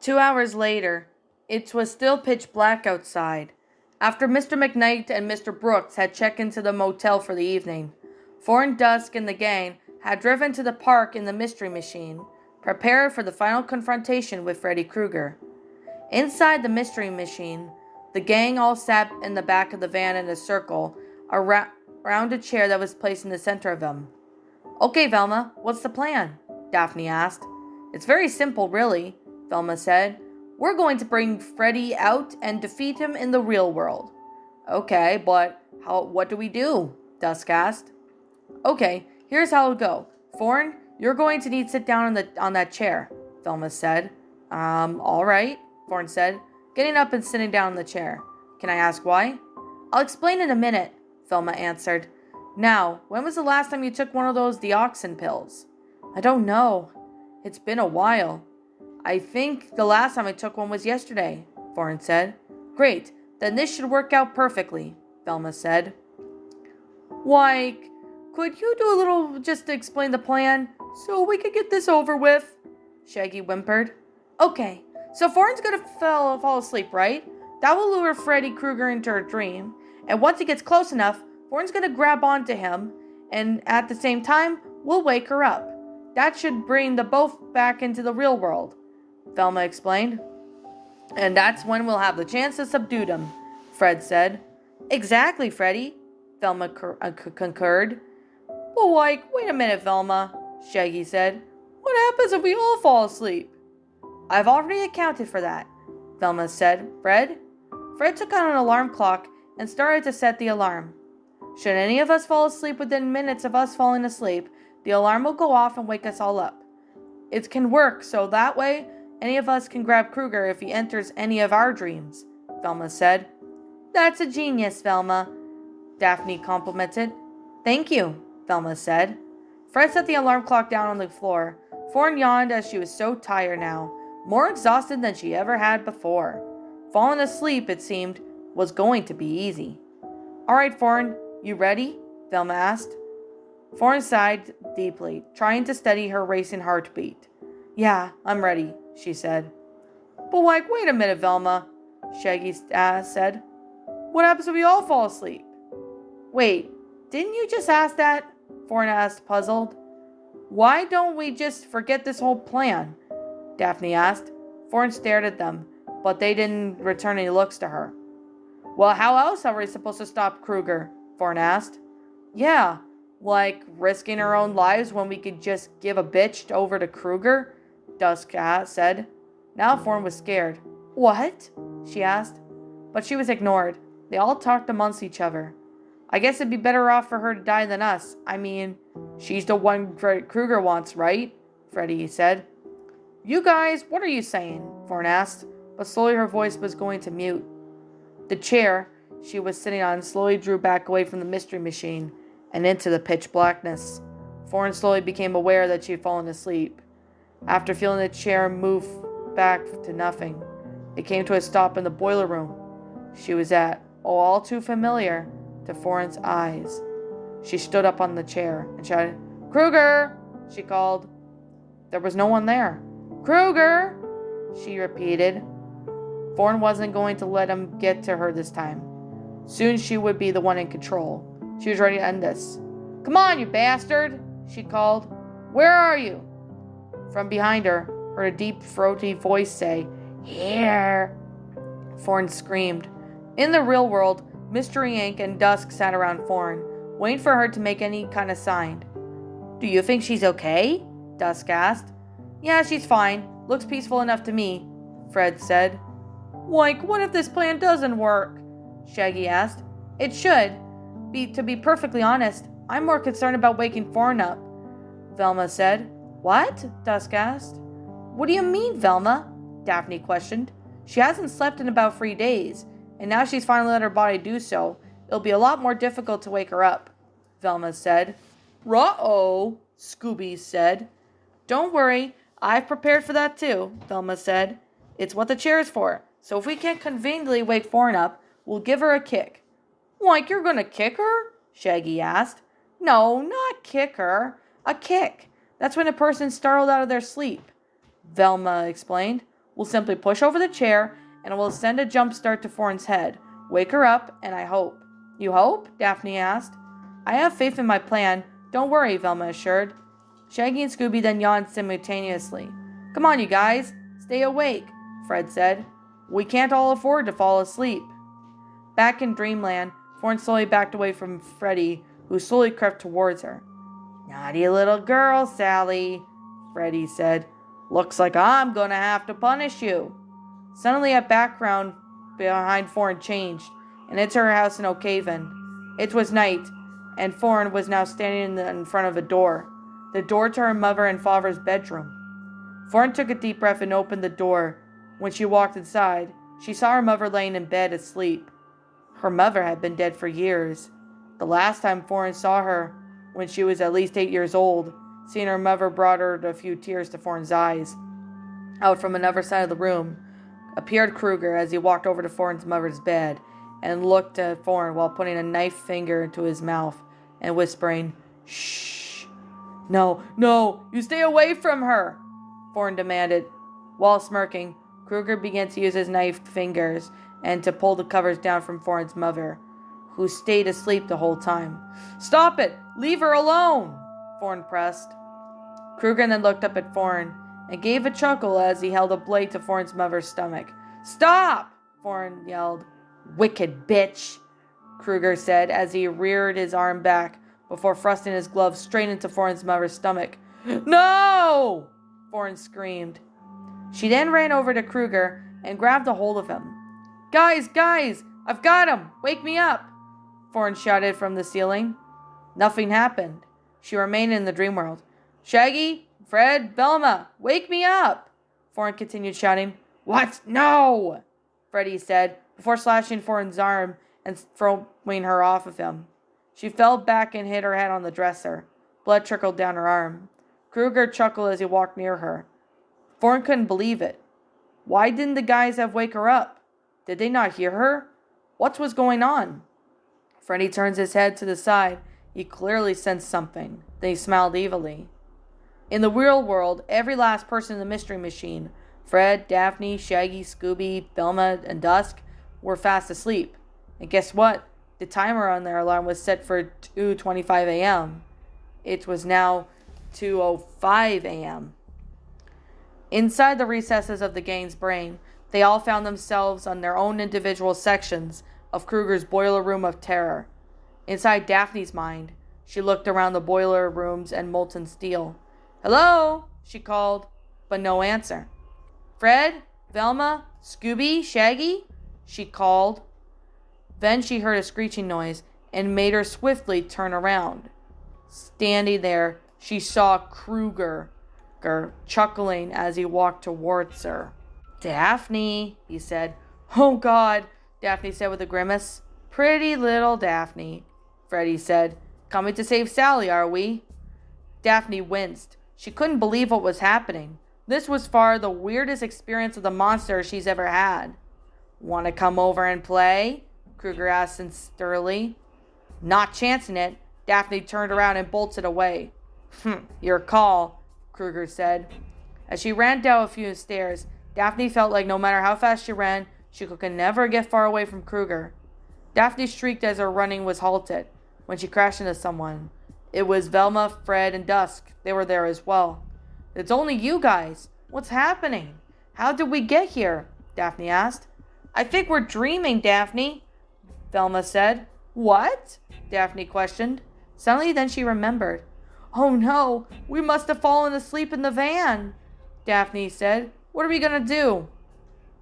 2 hours later, it was still pitch black outside. After Mr. McKnight and Mr. Brooks had checked into the motel for the evening, Thorn, Dusk, and the gang had driven to the park in the Mystery Machine, prepared for the final confrontation with Freddy Krueger. Inside the Mystery Machine, the gang all sat in the back of the van in a circle around a chair that was placed in the center of them. "Okay, Velma, what's the plan?" Daphne asked. "It's very simple, really," Velma said. "We're going to bring Freddy out and defeat him in the real world." "Okay, but what do we do?" Dusk asked. "Okay, here's how it'll go. Thorn, you're going to need to sit down on that chair," Velma said. All right," Thorn said, getting up and sitting down in the chair. "Can I ask why?" "I'll explain in a minute," Velma answered. "Now, when was the last time you took one of those dioxin pills?" "I don't know. It's been a while." "I think the last time I took one was yesterday," Thorn said. "Great, then this should work out perfectly," Velma said. "Why, could you do a little just to explain the plan, so we could get this over with?" Shaggy whimpered. "Okay, so Thorn's gonna fall asleep, right? That will lure Freddy Krueger into her dream, and once he gets close enough, Thorn's gonna grab onto him, and at the same time, we'll wake her up. That should bring the both back into the real world," Velma explained. "And that's when we'll have the chance to subdue them," Fred said. "Exactly, Freddy," Velma concurred. "But wait a minute, Velma," Shaggy said. "What happens if we all fall asleep?" "I've already accounted for that," Velma said. Fred took out an alarm clock and started to set the alarm. "Should any of us fall asleep within minutes of us falling asleep, the alarm will go off and wake us all up. It can work so that way any of us can grab Krueger if he enters any of our dreams," Velma said. "That's a genius, Velma," Daphne complimented. "Thank you," Velma said. Fred set the alarm clock down on the floor. Thorn yawned as she was so tired now, more exhausted than she ever had before. Falling asleep, it seemed, was going to be easy. "All right, Thorn, you ready?" Velma asked. Thorn sighed deeply, trying to steady her racing heartbeat. "Yeah, I'm ready," she said. "But wait a minute, Velma," Shaggy said. "What happens if we all fall asleep?" "Wait, didn't you just ask that?" Thorn asked, puzzled. "Why don't we just forget this whole plan?" Daphne asked. Thorn stared at them, but they didn't return any looks to her. "Well, how else are we supposed to stop Krueger?" Thorn asked. "Yeah, like risking our own lives when we could just give a bitch over to Krueger?" Dusk said. Now Thorn was scared. "What?" she asked. But she was ignored. They all talked amongst each other. "I guess it'd be better off for her to die than us. I mean, she's the one Krueger wants, right?" Freddy said. "You guys, what are you saying?" Thorn asked, but slowly her voice was going to mute. The chair she was sitting on slowly drew back away from the Mystery Machine and into the pitch blackness. Thorn slowly became aware that she had fallen asleep. After feeling the chair move back to nothing, it came to a stop in the boiler room she was at, all too familiar to Thorn's eyes. She stood up on the chair and shouted, "Krueger!" she called. There was no one there. "Krueger!" she repeated. Thorn wasn't going to let him get to her this time. Soon she would be the one in control. She was ready to end this. "Come on, you bastard!" she called. "Where are you?" From behind her, heard a deep, throaty voice say, "Here!" Thorn screamed. In the real world, Mystery Inc. and Dusk sat around Thorn, waiting for her to make any kind of sign. "Do you think she's okay?" Dusk asked. "Yeah, she's fine. Looks peaceful enough to me," Fred said. What if this plan doesn't work?" Shaggy asked. "It should. To be perfectly honest, I'm more concerned about waking Thorn up," Velma said. "What?" Dusk asked. "What do you mean, Velma?" Daphne questioned. "She hasn't slept in about 3 days, and now she's finally let her body do so. It'll be a lot more difficult to wake her up," Velma said. "Ruh-oh," Scooby said. "Don't worry, I've prepared for that too," Velma said. "It's what the chair's for, so if we can't conveniently wake Thorn up, we'll give her a kick." You're gonna kick her?" Shaggy asked. "No, not kick her. A kick. That's when a person's startled out of their sleep," Velma explained. We'll simply push over the chair, and it will send a jump start to Foreign's head. Wake her up, and I hope." "You hope?" Daphne asked. "I have faith in my plan. Don't worry," Velma assured. Shaggy and Scooby then yawned simultaneously. "Come on, you guys. Stay awake," Fred said. "We can't all afford to fall asleep." Back in Dreamland, Foreign slowly backed away from Freddy, who slowly crept towards her. "Naughty little girl, Sally," Freddy said. "Looks like I'm gonna have to punish you." Suddenly, a background behind Foreign changed, and into her house in Oakhaven. It was night, and Foreign was now standing in front of a door. The door to her mother and father's bedroom. Foreign took a deep breath and opened the door. When she walked inside, she saw her mother laying in bed asleep. Her mother had been dead for years. The last time Foreign saw her, when she was at least 8 years old, seeing her mother brought her a few tears to Foreign's eyes. Out from another side of the room appeared Kruger as he walked over to Foreign's mother's bed and looked at Foreign while putting a knife finger into his mouth and whispering, "Shh. No, you stay away from her," Foreign demanded. While smirking, Kruger began to use his knifed fingers and to pull the covers down from Foreign's mother, who stayed asleep the whole time. "Stop it! Leave her alone!" Foreign pressed. Kruger then looked up at Foreign and gave a chuckle as he held a blade to Foreign's mother's stomach. "Stop!" Foreign yelled. "Wicked bitch," Kruger said as he reared his arm back before thrusting his glove straight into Foreign's mother's stomach. "No!" Foreign screamed. She then ran over to Kruger and grabbed a hold of him. Guys, I've got him! Wake me up!" Foreign shouted from the ceiling. Nothing happened. She remained in the dream world. "Shaggy, Fred, Velma, wake me up!" Foreign continued shouting. "What? No!" Freddy said, before slashing Foreign's arm and throwing her off of him. She fell back and hit her head on the dresser. Blood trickled down her arm. Kruger chuckled as he walked near her. Foreign couldn't believe it. Why didn't the guys wake her up? Did they not hear her? What was going on? Freddy turns his head to the side. He clearly sensed something. Then he smiled evilly. In the real world, every last person in the Mystery Machine, Fred, Daphne, Shaggy, Scooby, Velma, and Dusk, were fast asleep. And guess what? The timer on their alarm was set for 2:25 a.m. It was now 2:05 a.m. Inside the recesses of the gang's brain, they all found themselves on their own individual sections of Kruger's boiler room of terror. Inside Daphne's mind, she looked around the boiler rooms and molten steel. "Hello?" she called, but no answer. "Fred? Velma? Scooby? Shaggy?" she called. Then she heard a screeching noise and made her swiftly turn around. Standing there, she saw Kruger chuckling as he walked towards her. "Daphne," he said. "Oh, God," Daphne said with a grimace. "Pretty little Daphne," Freddy said. "Coming to save Sally, are we?" Daphne winced. She couldn't believe what was happening. This was far the weirdest experience of the monster she's ever had. "Want to come over and play?" Kruger asked sincerely. Not chancing it, Daphne turned around and bolted away. Your call," Kruger said. As she ran down a few stairs, Daphne felt like no matter how fast she ran, she could never get far away from Kruger. Daphne shrieked as her running was halted when she crashed into someone. It was Velma, Fred, and Dusk. They were there as well. "It's only you guys. What's happening? How did we get here?" Daphne asked. "I think we're dreaming, Daphne," Velma said. "What?" Daphne questioned. Suddenly then she remembered. "Oh no, we must have fallen asleep in the van," Daphne said. "What are we going to do?"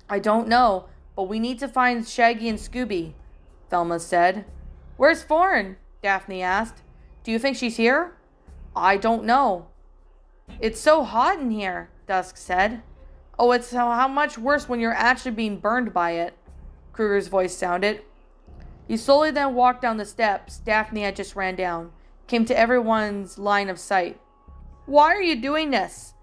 "I don't know, but we need to find Shaggy and Scooby," Velma said. "Where's Foreign?" Daphne asked. "Do you think she's here?" "I don't know." "It's so hot in here," Dusk said. "Oh, it's how much worse when you're actually being burned by it," Kruger's voice sounded. He slowly then walked down the steps Daphne had just ran down, came to everyone's line of sight. "Why are you doing this?"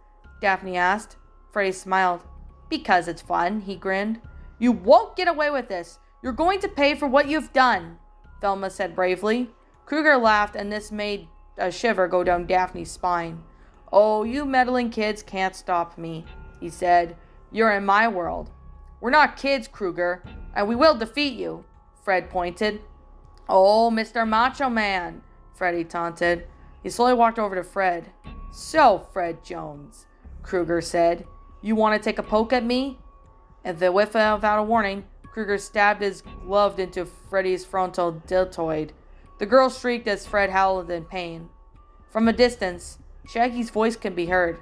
Daphne asked. Freddy smiled. "Because it's fun," he grinned. "You won't get away with this. You're going to pay for what you've done," Velma said bravely. Kruger laughed, and this made a shiver go down Daphne's spine. "Oh, you meddling kids can't stop me," he said. You're in my world. We're not kids, Kruger, and we will defeat you, Fred pointed. Oh, Mr. Macho Man, Freddy taunted. He slowly walked over to Fred. So, Fred Jones, Kruger said, you want to take a poke at me? And then without a warning, Kruger stabbed his glove into Freddy's frontal deltoid. The girl shrieked as Fred howled in pain. From a distance, Shaggy's voice can be heard.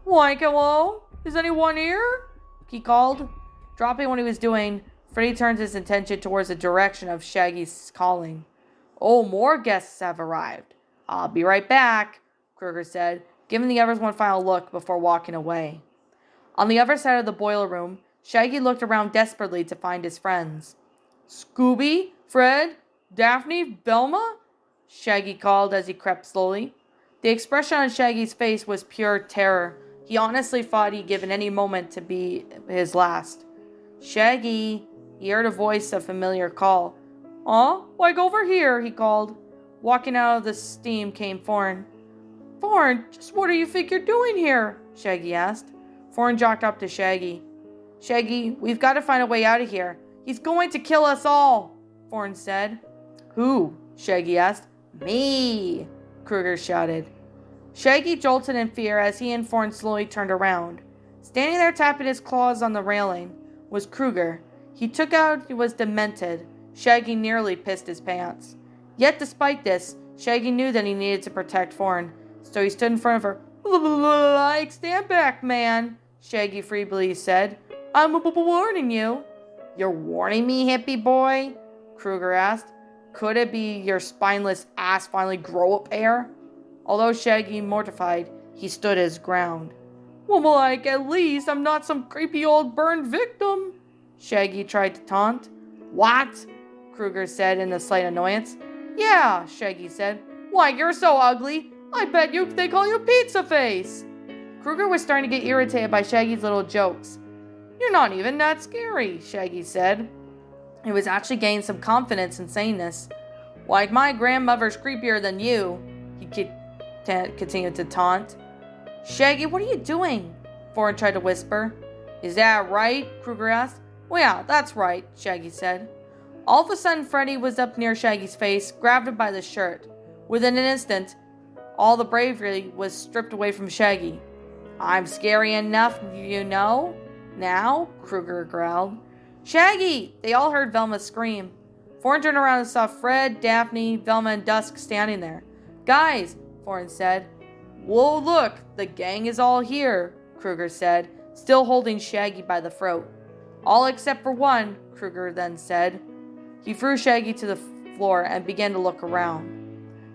Why, hello? Is anyone here? He called. Dropping what he was doing, Freddy turned his attention towards the direction of Shaggy's calling. Oh, more guests have arrived. I'll be right back, Kruger said, giving the others one final look before walking away. On the other side of the boiler room, Shaggy looked around desperately to find his friends. Scooby, Fred, Daphne, Velma? Shaggy called as he crept slowly. The expression on Shaggy's face was pure terror. He honestly thought he'd given any moment to be his last. Shaggy, he heard a voice, a familiar call. Aw, why go over here, he called. Walking out of the steam came Thorn. Thorn, just what do you think you're doing here? Shaggy asked. Thorn jogged up to Shaggy. Shaggy, we've got to find a way out of here. He's going to kill us all, Thorn said. Who? Shaggy asked. Me, Kruger shouted. Shaggy jolted in fear as he and Thorn slowly turned around. Standing there tapping his claws on the railing was Kruger. He was demented. Shaggy nearly pissed his pants. Yet despite this, Shaggy knew that he needed to protect Thorn, so he stood in front of her. Like, stand back, man, Shaggy feebly said. I'm warning you. You're warning me, hippie boy? Kruger asked. Could it be your spineless ass finally grow a pair? Although Shaggy mortified, he stood his ground. Well, like, at least I'm not some creepy old burned victim, Shaggy tried to taunt. What? Kruger said in a slight annoyance. Yeah, Shaggy said. Why, you're so ugly. I bet they call you Pizza Face. Kruger was starting to get irritated by Shaggy's little jokes. You're not even that scary, Shaggy said. He was actually gaining some confidence in saying this. Like my grandmother's creepier than you, he continued to taunt. Shaggy, what are you doing? Thorn tried to whisper. Is that right? Kruger asked. Well, yeah, that's right, Shaggy said. All of a sudden, Freddy was up near Shaggy's face, grabbed him by the shirt. Within an instant, all the bravery was stripped away from Shaggy. I'm scary enough, you know. Now, Kruger growled. Shaggy! They all heard Velma scream. Thorn turned around and saw Fred, Daphne, Velma, and Dusk standing there. Guys, Thorn said. Whoa, look, the gang is all here, Kruger said, still holding Shaggy by the throat. All except for one, Kruger then said. He threw Shaggy to the floor and began to look around.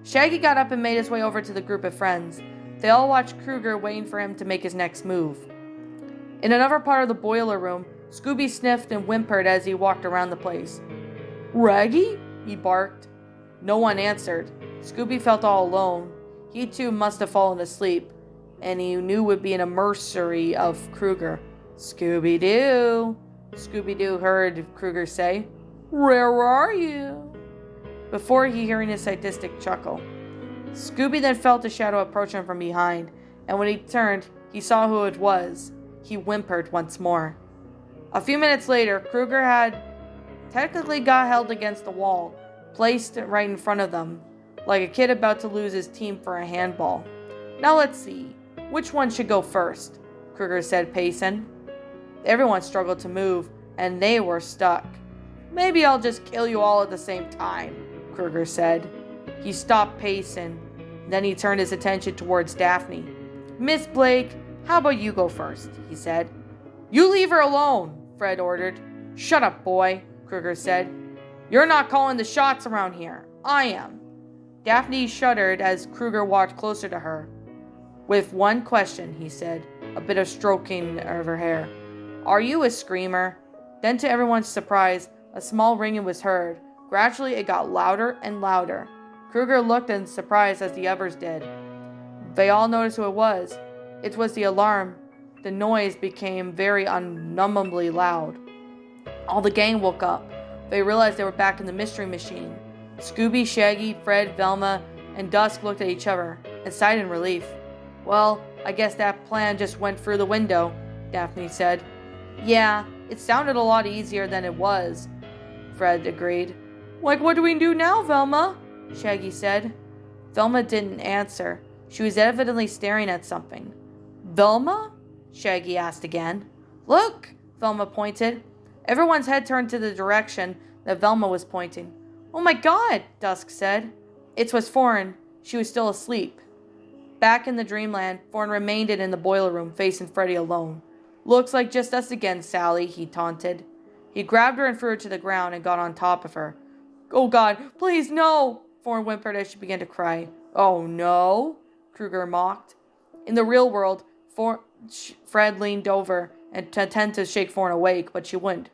Shaggy got up and made his way over to the group of friends. They all watched Kruger, waiting for him to make his next move. In another part of the boiler room, Scooby sniffed and whimpered as he walked around the place. Raggy? He barked. No one answered. Scooby felt all alone. He too must have fallen asleep, and he knew would be in a mercery of Kruger. Scooby-Doo! Scooby-Doo heard Kruger say, Where are you? Before he hearing his sadistic chuckle. Scooby then felt a shadow approach him from behind, and when he turned, he saw who it was. He whimpered once more. A few minutes later, Kruger had technically got held against the wall, placed right in front of them, like a kid about to lose his team for a handball. Now let's see, which one should go first? Kruger said, pacing. Everyone struggled to move, and they were stuck. Maybe I'll just kill you all at the same time, Kruger said. He stopped pacing. Then he turned his attention towards Daphne. Miss Blake, how about you go first, he said. You leave her alone, Fred ordered. Shut up, boy, Kruger said. You're not calling the shots around here. I am. Daphne shuddered as Kruger walked closer to her. With one question, he said, a bit of stroking of her hair. Are you a screamer? Then to everyone's surprise, a small ringing was heard. Gradually, it got louder and louder. Kruger looked in surprise as the others did. They all noticed who it was. It was the alarm. The noise became very unnumbably loud. All the gang woke up. They realized they were back in the mystery machine. Scooby, Shaggy, Fred, Velma, and Dusk looked at each other and sighed in relief. Well, I guess that plan just went through the window, Daphne said. Yeah, it sounded a lot easier than it was, Fred agreed. Like, what do we do now, Velma? Shaggy said. Velma didn't answer. She was evidently staring at something. Velma? Shaggy asked again. Look, Velma pointed. Everyone's head turned to the direction that Velma was pointing. Oh my God, Dusk said. It was Foreign. She was still asleep. Back in the dreamland, Foreign remained in the boiler room, facing Freddy alone. Looks like just us again, Sally, he taunted. He grabbed her and threw her to the ground and got on top of her. Oh God, please no! Foreign whimpered as she began to cry. Oh no? Kruger mocked. In the real world, Fred leaned over and attempted to shake Foreign awake, but she wouldn't.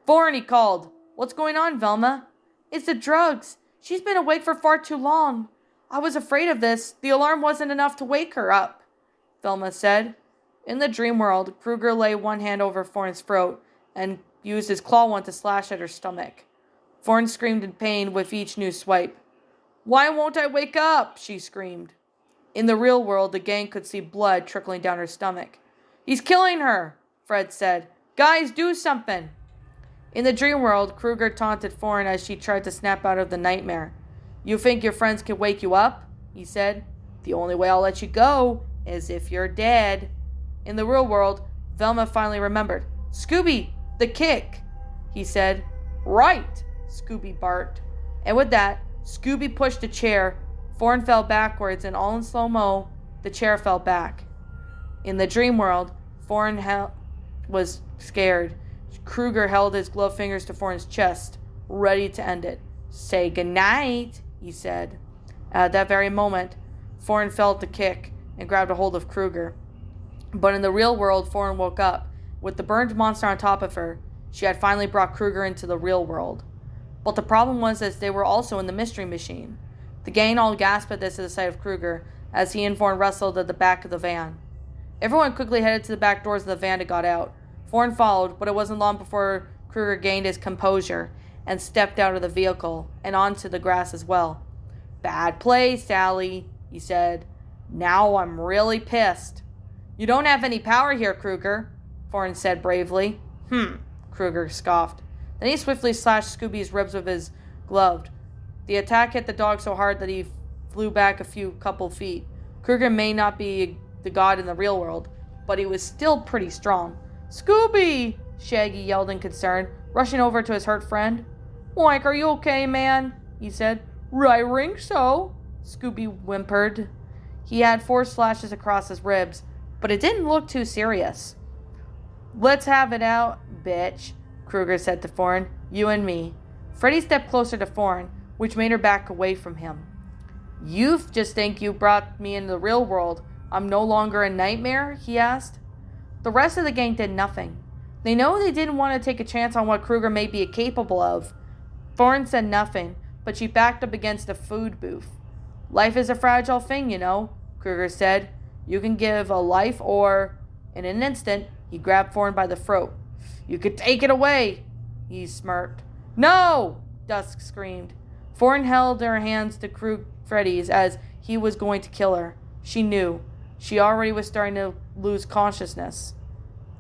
Foreign, he called. What's going on, Velma? It's the drugs. She's been awake for far too long. I was afraid of this. The alarm wasn't enough to wake her up, Velma said. In the dream world, Kruger lay one hand over Foreign's throat and used his claw one to slash at her stomach. Foreign screamed in pain with each new swipe. Why won't I wake up? She screamed. In the real world, the gang could see blood trickling down her stomach. He's killing her, Fred said. Guys, do something. In the dream world, Kruger taunted Foreign as she tried to snap out of the nightmare. You think your friends can wake you up? He said. The only way I'll let you go is if you're dead. In the real world, Velma finally remembered. Scooby, the kick, he said. Right, Scooby barked. And with that, Scooby pushed a chair. Foreign fell backwards, and all in slow-mo, the chair fell back. In the dream world, Foreign was scared. Kruger held his gloved fingers to Foreign's chest, ready to end it. Say goodnight, he said. At that very moment, Foreign felt the kick and grabbed a hold of Kruger. But in the real world, Foreign woke up. With the burned monster on top of her, she had finally brought Kruger into the real world. But the problem was that they were also in the mystery machine. The gang all gasped at this at the sight of Kruger, as he and Foreign wrestled at the back of the van. Everyone quickly headed to the back doors of the van and got out. Foreign followed, but it wasn't long before Kruger gained his composure and stepped out of the vehicle and onto the grass as well. Bad play, Sally, he said. Now I'm really pissed. You don't have any power here, Kruger, Foreign said bravely. Kruger scoffed. Then he swiftly slashed Scooby's ribs with his glove. The attack hit the dog so hard that he flew back a couple feet. Kruger may not be the god in the real world, but he was still pretty strong. Scooby! Shaggy yelled in concern, rushing over to his hurt friend. Like, are you okay, man? He said. I think so, Scooby whimpered. He had 4 slashes across his ribs, but it didn't look too serious. Let's have it out, bitch, Kruger said to Foreign. You and me. Freddy stepped closer to Foreign, which made her back away from him. You just think you brought me into the real world. I'm no longer a nightmare? He asked. The rest of the gang did nothing. They know they didn't want to take a chance on what Kruger may be capable of. Foreign said nothing, but she backed up against a food booth. Life is a fragile thing, you know, Kruger said. You can give a life or... In an instant, he grabbed Foreign by the throat. You could take it away, he smirked. No! Dusk screamed. Foreign held her hands to Freddy's as he was going to kill her. She knew. She already was starting to lose consciousness.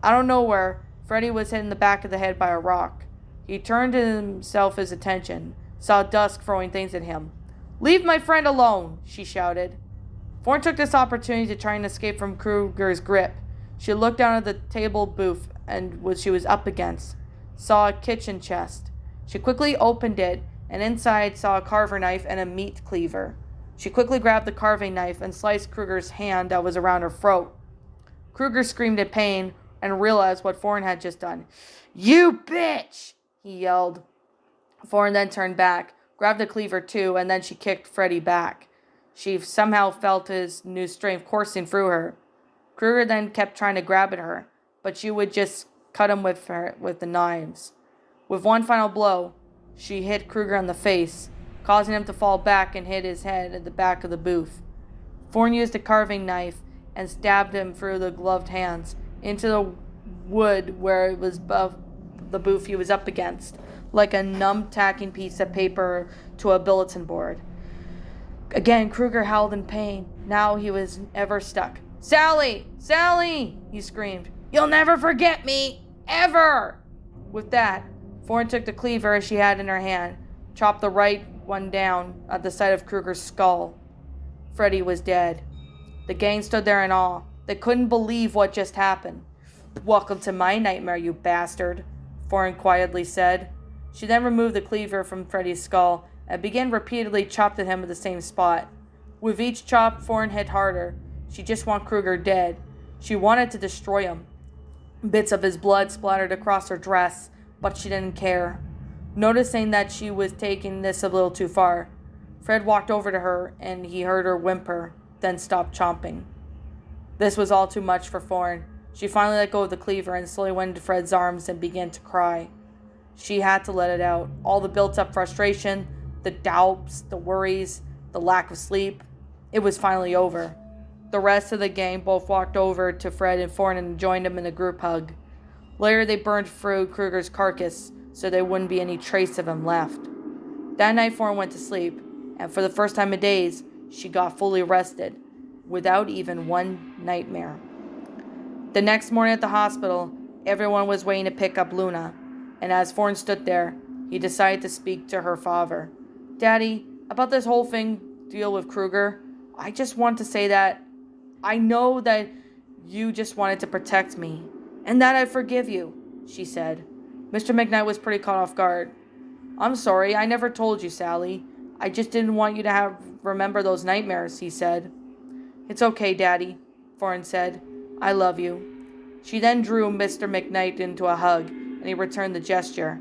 Out of nowhere, Freddy was hit in the back of the head by a rock. He turned to himself his attention, saw Dusk throwing things at him. Leave my friend alone, she shouted. Foreign took this opportunity to try and escape from Kruger's grip. She looked down at the table booth and what she was up against, saw a kitchen chest. She quickly opened it, and inside saw a carver knife and a meat cleaver. She quickly grabbed the carving knife and sliced Kruger's hand that was around her throat. Kruger screamed in pain and realized what Foreign had just done. You bitch! He yelled. Foreign then turned back, grabbed the cleaver too, and then she kicked Freddy back. She somehow felt his new strength coursing through her. Kruger then kept trying to grab at her, but she would just cut him with the knives. With one final blow, she hit Kruger on the face, causing him to fall back and hit his head at the back of the booth. Foreign used a carving knife and stabbed him through the gloved hands into the wood where it was above the booth he was up against, like a numb tacking piece of paper to a bulletin board. Again, Kruger howled in pain. Now he was ever stuck. Sally! Sally! He screamed. You'll never forget me! ever! With that, Thorne took the cleaver she had in her hand, chopped the right one down at the side of Kruger's skull. Freddy was dead. The gang stood there in awe. They couldn't believe what just happened. "Welcome to my nightmare, you bastard," Thorne quietly said. She then removed the cleaver from Freddy's skull and began repeatedly chopping him at the same spot. With each chop, Thorne hit harder. She just wanted Kruger dead. She wanted to destroy him. Bits of his blood splattered across her dress, but she didn't care. Noticing that she was taking this a little too far, Fred walked over to her and he heard her whimper, then stopped chomping. This was all too much for Thorne. She finally let go of the cleaver and slowly went into Fred's arms and began to cry. She had to let it out. All the built-up frustration, the doubts, the worries, the lack of sleep. It was finally over. The rest of the gang both walked over to Fred and Thorne and joined him in a group hug. Later, they burned through Kruger's carcass so there wouldn't be any trace of him left. That night, Thorne went to sleep, and for the first time in days, she got fully rested, without even one nightmare. The next morning at the hospital, everyone was waiting to pick up Luna, and as Thorne stood there, he decided to speak to her father. "Daddy, about this whole deal with Kruger, I just want to say that I know that you just wanted to protect me, and that I forgive you," she said. Mr. McKnight was pretty caught off guard. "I'm sorry, I never told you, Sally. I just didn't want you to remember those nightmares," he said. "It's okay, Daddy," Thorne said. "I love you." She then drew Mr. McKnight into a hug, and he returned the gesture.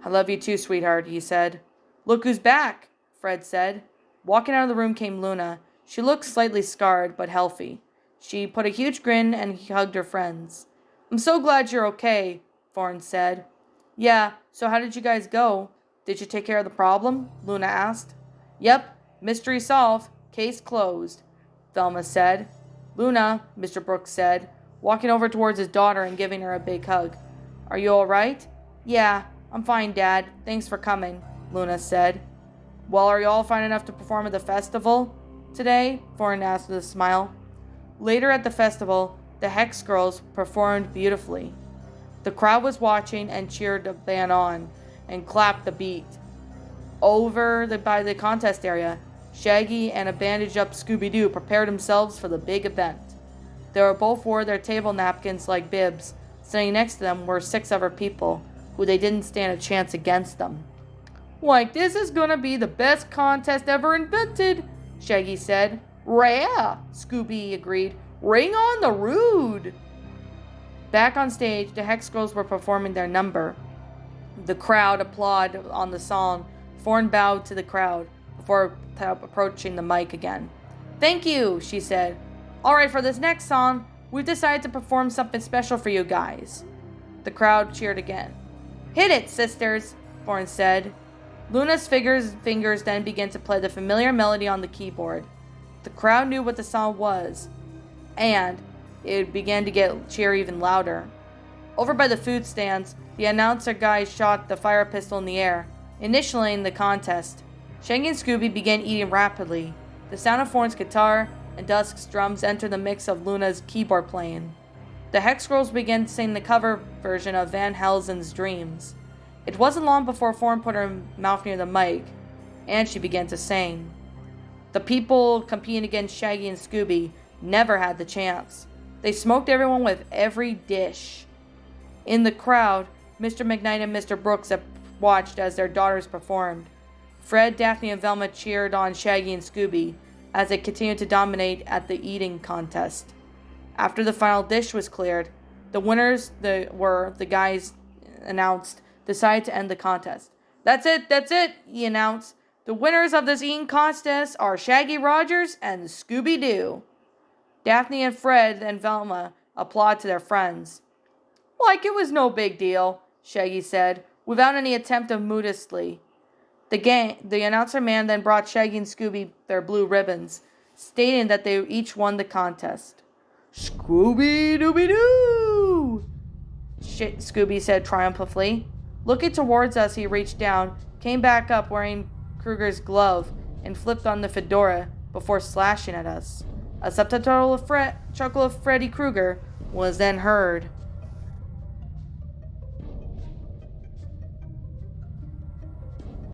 "I love you too, sweetheart," he said. "Look who's back," Fred said. Walking out of the room came Luna. She looked slightly scarred, but healthy. She put a huge grin and hugged her friends. "I'm so glad you're okay," Thorne said. "Yeah, so how did you guys go? Did you take care of the problem?" Luna asked. "Yep, mystery solved, case closed," Velma said. "Luna," Mr. Brooks said, walking over towards his daughter and giving her a big hug. "Are you all right?" "Yeah, I'm fine, Dad. Thanks for coming," Luna said. "Well, are you all fine enough to perform at the festival today?" Thorne asked with a smile. Later at the festival, the Hex Girls performed beautifully. The crowd was watching and cheered the band on and clapped the beat. By the contest area, Shaggy and a bandaged-up Scooby-Doo prepared themselves for the big event. They both wore their table napkins like bibs. Sitting next to them were 6 other people, who they didn't stand a chance against them. "Like, this is gonna be the best contest ever invented," Shaggy said. "Rah!" Scooby agreed. "Ring on the rood!" Back on stage, the Hex Girls were performing their number. The crowd applauded on the song. Thorne bowed to the crowd before approaching the mic again. "Thank you," she said. "Alright, for this next song, we've decided to perform something special for you guys." The crowd cheered again. "Hit it, sisters," Thorne said. Luna's fingers then began to play the familiar melody on the keyboard. The crowd knew what the song was, and it began to get cheer even louder. Over by the food stands, the announcer guy shot the fire pistol in the air, initiating the contest. Shaggy and Scooby began eating rapidly. The sound of Thorne's guitar and Dusk's drums entered the mix of Luna's keyboard playing. The Hex Girls began to sing the cover version of Van Helsing's Dreams. It wasn't long before Thorne put her mouth near the mic, and she began to sing. The people competing against Shaggy and Scooby never had the chance. They smoked everyone with every dish. In the crowd, Mr. McKnight and Mr. Brooks watched as their daughters performed. Fred, Daphne, and Velma cheered on Shaggy and Scooby as they continued to dominate at the eating contest. After the final dish was cleared, the winners the guys announced decided to end the contest. That's it, he announced. "The winners of this eating contest are Shaggy Rogers and Scooby-Doo." Daphne and Fred and Velma applauded to their friends. "Like it was no big deal," Shaggy said, without any attempt of modesty. The announcer man then brought Shaggy and Scooby their blue ribbons, stating that they each won the contest. "Scooby-Dooby-Doo!" Scooby said triumphantly. Looking towards us, he reached down, came back up wearing Kruger's glove, and flipped on the fedora before slashing at us. A subtitle chuckle of Freddy Krueger was then heard.